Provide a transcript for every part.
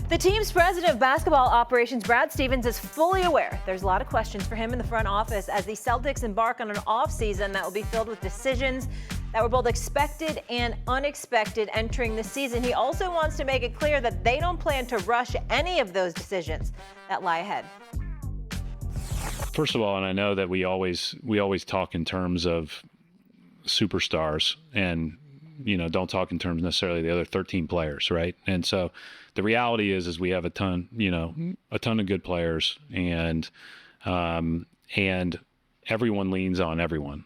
The team's president of basketball operations, Brad Stevens, is fully aware there's a lot of questions for him in the front office as the Celtics embark on an offseason that will be filled with decisions that were both expected and unexpected entering the season. He also wants to make it clear that they don't plan to rush any of those decisions that lie ahead. First of all, and I know that we always talk in terms of superstars and, don't talk in terms necessarily of the other 13 players, right? And so the reality is we have a ton of good players, and everyone leans on everyone.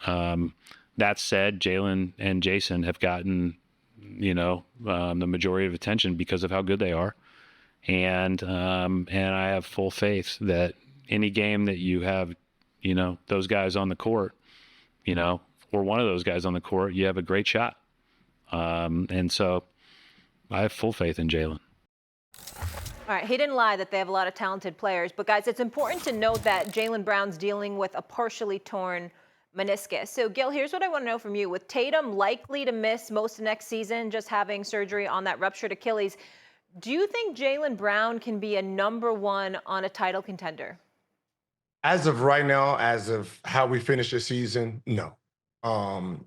That said, Jaylen and Jason have gotten, the majority of attention because of how good they are. And I have full faith that any game that you have, those guys on the court, or one of those guys on the court, you have a great shot. And so I have full faith in Jaylen. All right, he didn't lie that they have a lot of talented players, but guys, it's important to note that Jaylen Brown's dealing with a partially torn meniscus. So Gil, here's what I want to know from you. With Tatum likely to miss most of next season, just having surgery on that ruptured Achilles, do you think Jaylen Brown can be a number one on a title contender? As of right now, as of how we finish the season, no.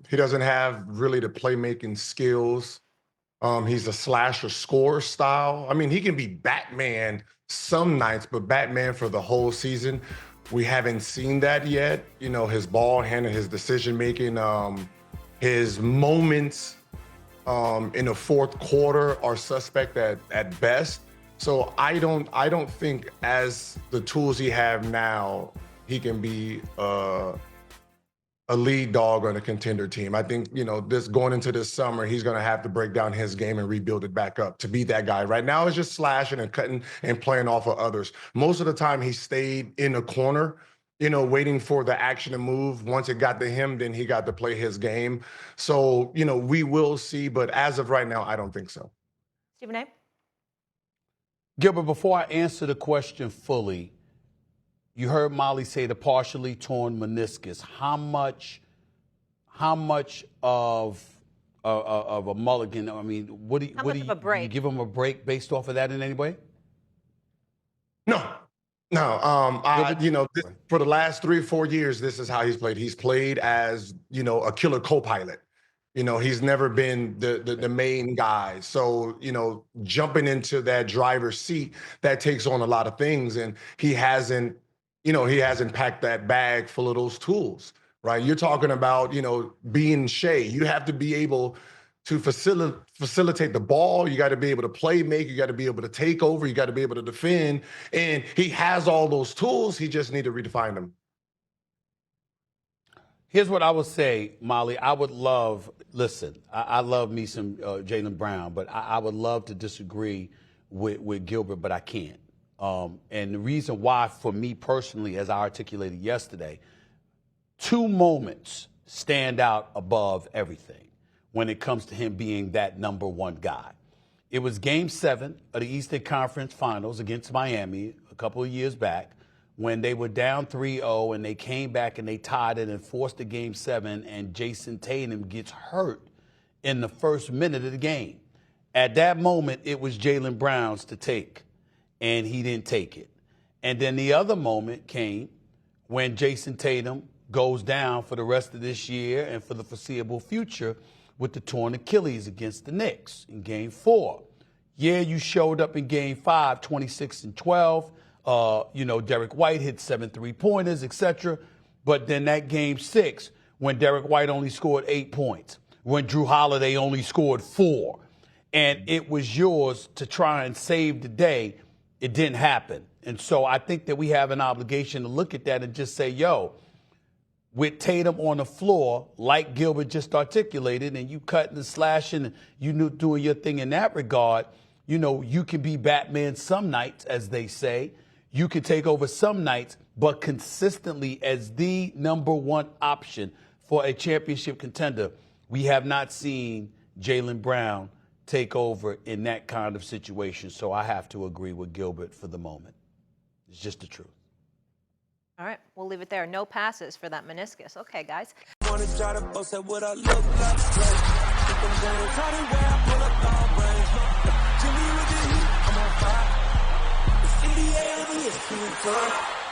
He doesn't have really the playmaking skills. He's a slasher scorer style. I mean, he can be Batman some nights, but Batman for the whole season, we haven't seen that yet. His ball handling, his decision making, his moments in the fourth quarter are suspect at best. So I don't think as the tools he have now, he can be a lead dog on a contender team. I think, this going into this summer, he's going to have to break down his game and rebuild it back up to be that guy. Right now, it's just slashing and cutting and playing off of others. Most of the time, he stayed in a corner, waiting for the action to move. Once it got to him, then he got to play his game. So, we will see. But as of right now, I don't think so. Stephen A. Gilbert, before I answer the question fully, you heard Molly say the partially torn meniscus. How much of a mulligan? I mean, what do you give him a break based off of that in any way? No. For the last 3 or 4 years, this is how he's played. He's played as a killer co-pilot. He's never been the main guy. So, jumping into that driver's seat, that takes on a lot of things, and he hasn't packed that bag full of those tools, right? You're talking about, being Shea. You have to be able to facilitate the ball. You got to be able to play make. You got to be able to take over. You got to be able to defend. And he has all those tools. He just need to redefine them. Here's what I would say, Molly. I love me some Jaylen Brown, but I would love to disagree with Gilbert, but I can't. And the reason why, for me personally, as I articulated yesterday, 2 moments stand out above everything when it comes to him being that number one guy. It was Game 7 of the Eastern Conference Finals against Miami a couple of years back when they were down 3-0 and they came back and they tied it and forced the Game 7, and Jason Tatum gets hurt in the first minute of the game. At that moment, it was Jaylen Brown's to take, and he didn't take it. And then the other moment came when Jason Tatum goes down for the rest of this year and for the foreseeable future with the torn Achilles against the Knicks in Game 4. Yeah, you showed up in Game 5, 26 and 12. Derek White hit 7 3-pointers, etc. But then that Game 6, when Derek White only scored 8 points, when Drew Holiday only scored 4, and it was yours to try and save the day, it didn't happen. And so I think that we have an obligation to look at that and just say, with Tatum on the floor, like Gilbert just articulated, and you cutting and slashing, and you doing your thing in that regard, you can be Batman some nights, as they say. You can take over some nights, but consistently as the number one option for a championship contender, we have not seen Jaylen Brown take over in that kind of situation. So I have to agree with Gilbert for the moment. It's just the truth. All right, we'll leave it there. No passes for that meniscus. Okay, guys. to return.